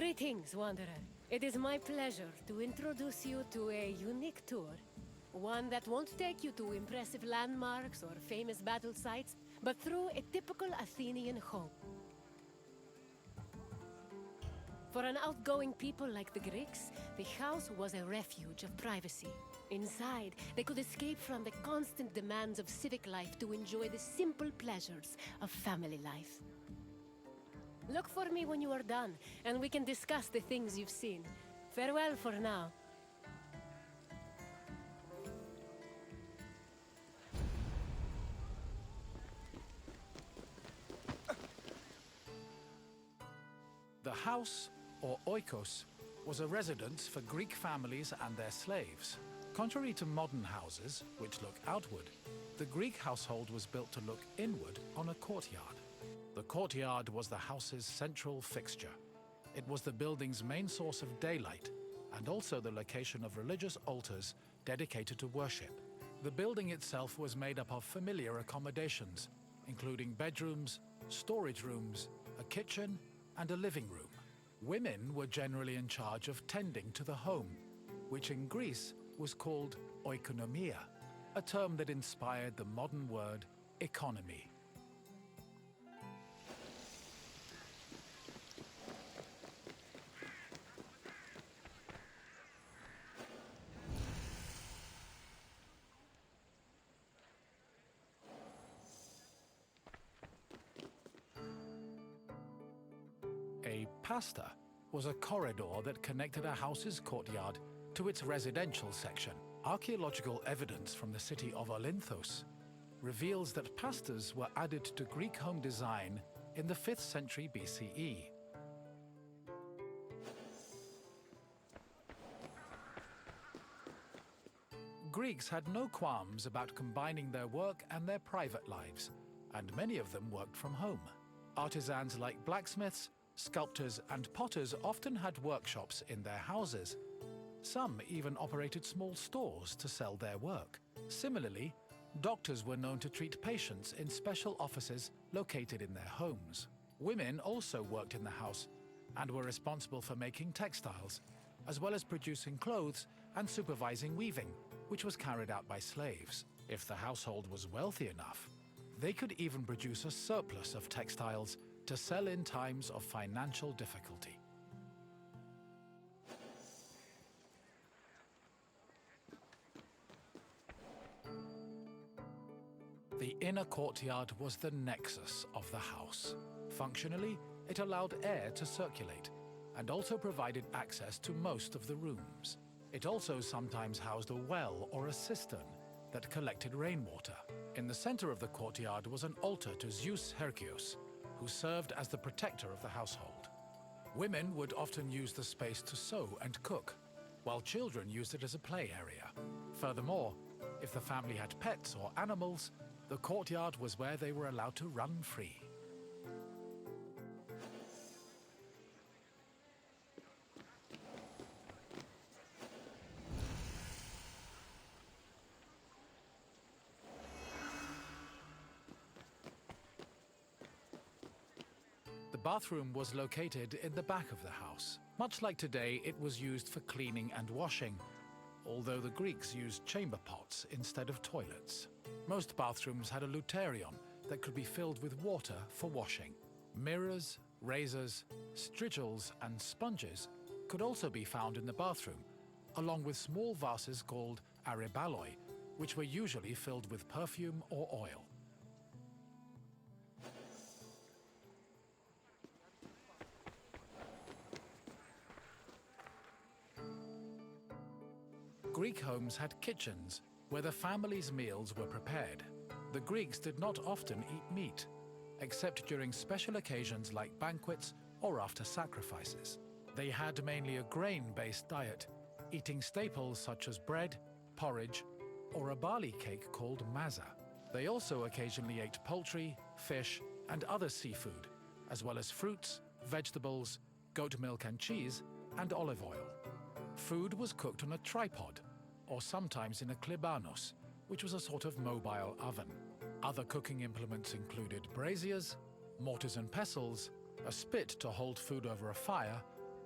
Greetings, Wanderer. It is my pleasure to introduce you to a unique tour. One that won't take you to impressive landmarks or famous battle sites, but through a typical Athenian home. For an outgoing people like the Greeks, the house was a refuge of privacy. Inside, they could escape from the constant demands of civic life to enjoy the simple pleasures of family life. Look for me when you are done, and we can discuss the things you've seen. Farewell for now. The house, or oikos, was a residence for Greek families and their slaves. Contrary to modern houses, which look outward, the Greek household was built to look inward on a courtyard. The courtyard was the house's central fixture. It was the building's main source of daylight and also the location of religious altars dedicated to worship. The building itself was made up of familiar accommodations, including bedrooms, storage rooms, a kitchen, and a living room. Women were generally in charge of tending to the home, which in Greece was called oikonomia, a term that inspired the modern word economy. A pasta was a corridor that connected a house's courtyard to its residential section. Archaeological evidence from the city of Olynthos reveals that pastas were added to Greek home design in the 5th century BCE. Greeks had no qualms about combining their work and their private lives, and many of them worked from home. Artisans like blacksmiths, sculptors and potters often had workshops in their houses. Some even operated small stores to sell their work. Similarly, doctors were known to treat patients in special offices located in their homes. Women also worked in the house and were responsible for making textiles, as well as producing clothes and supervising weaving, which was carried out by slaves. If the household was wealthy enough, they could even produce a surplus of textiles to sell in times of financial difficulty. The inner courtyard was the nexus of the house. Functionally, it allowed air to circulate and also provided access to most of the rooms. It also sometimes housed a well or a cistern that collected rainwater. In the center of the courtyard was an altar to Zeus Hercules, who served as the protector of the household. Women would often use the space to sew and cook, while children used it as a play area. Furthermore, if the family had pets or animals, the courtyard was where they were allowed to run free. The bathroom was located in the back of the house. Much like today, it was used for cleaning and washing, although the Greeks used chamber pots instead of toilets. Most bathrooms had a luterion that could be filled with water for washing. Mirrors, razors, strigils, and sponges could also be found in the bathroom, along with small vases called arebaloi, which were usually filled with perfume or oil. Greek homes had kitchens where the family's meals were prepared. The Greeks did not often eat meat, except during special occasions like banquets or after sacrifices. They had mainly a grain-based diet, eating staples such as bread, porridge, or a barley cake called maza. They also occasionally ate poultry, fish, and other seafood, as well as fruits, vegetables, goat milk and cheese, and olive oil. Food was cooked on a tripod, or sometimes in a klibanos, which was a sort of mobile oven. Other cooking implements included braziers, mortars and pestles, a spit to hold food over a fire,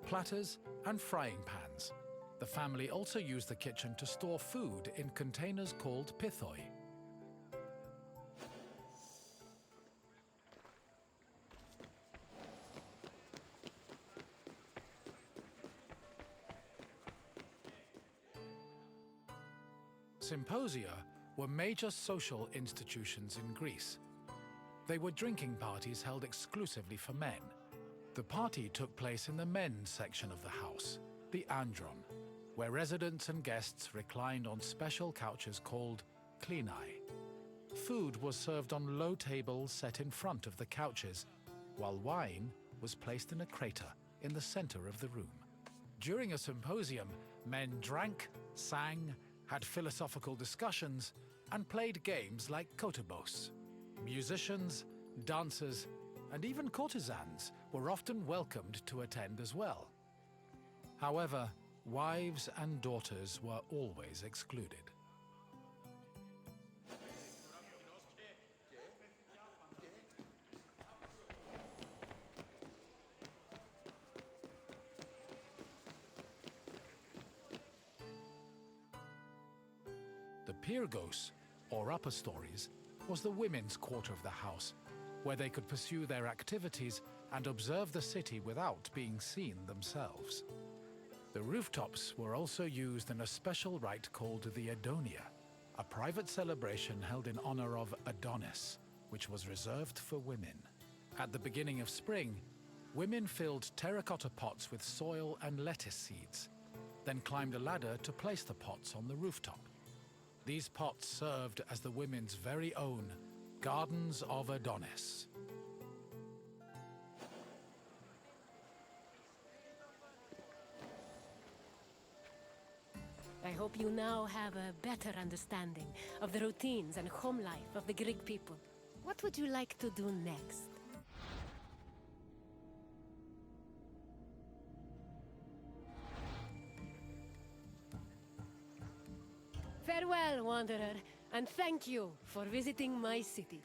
platters, and frying pans. The family also used the kitchen to store food in containers called pithoi. Symposia were major social institutions in Greece. They were drinking parties held exclusively for men. The party took place in the men's section of the house, the andron, where residents and guests reclined on special couches called klinai. Food was served on low tables set in front of the couches, while wine was placed in a crater in the center of the room. During a symposium, men drank, sang, had philosophical discussions, and played games like kotobos. Musicians, dancers, and even courtesans were often welcomed to attend as well. However, wives and daughters were always excluded. The Pyrgos, or upper stories, was the women's quarter of the house, where they could pursue their activities and observe the city without being seen themselves. The rooftops were also used in a special rite called the Adonia, a private celebration held in honor of Adonis, which was reserved for women. At the beginning of spring, women filled terracotta pots with soil and lettuce seeds, then climbed a ladder to place the pots on the rooftop. These pots served as the women's very own Gardens of Adonis. I hope you now have a better understanding of the routines and home life of the Greek people. What would you like to do next? Farewell, wanderer, and thank you for visiting my city.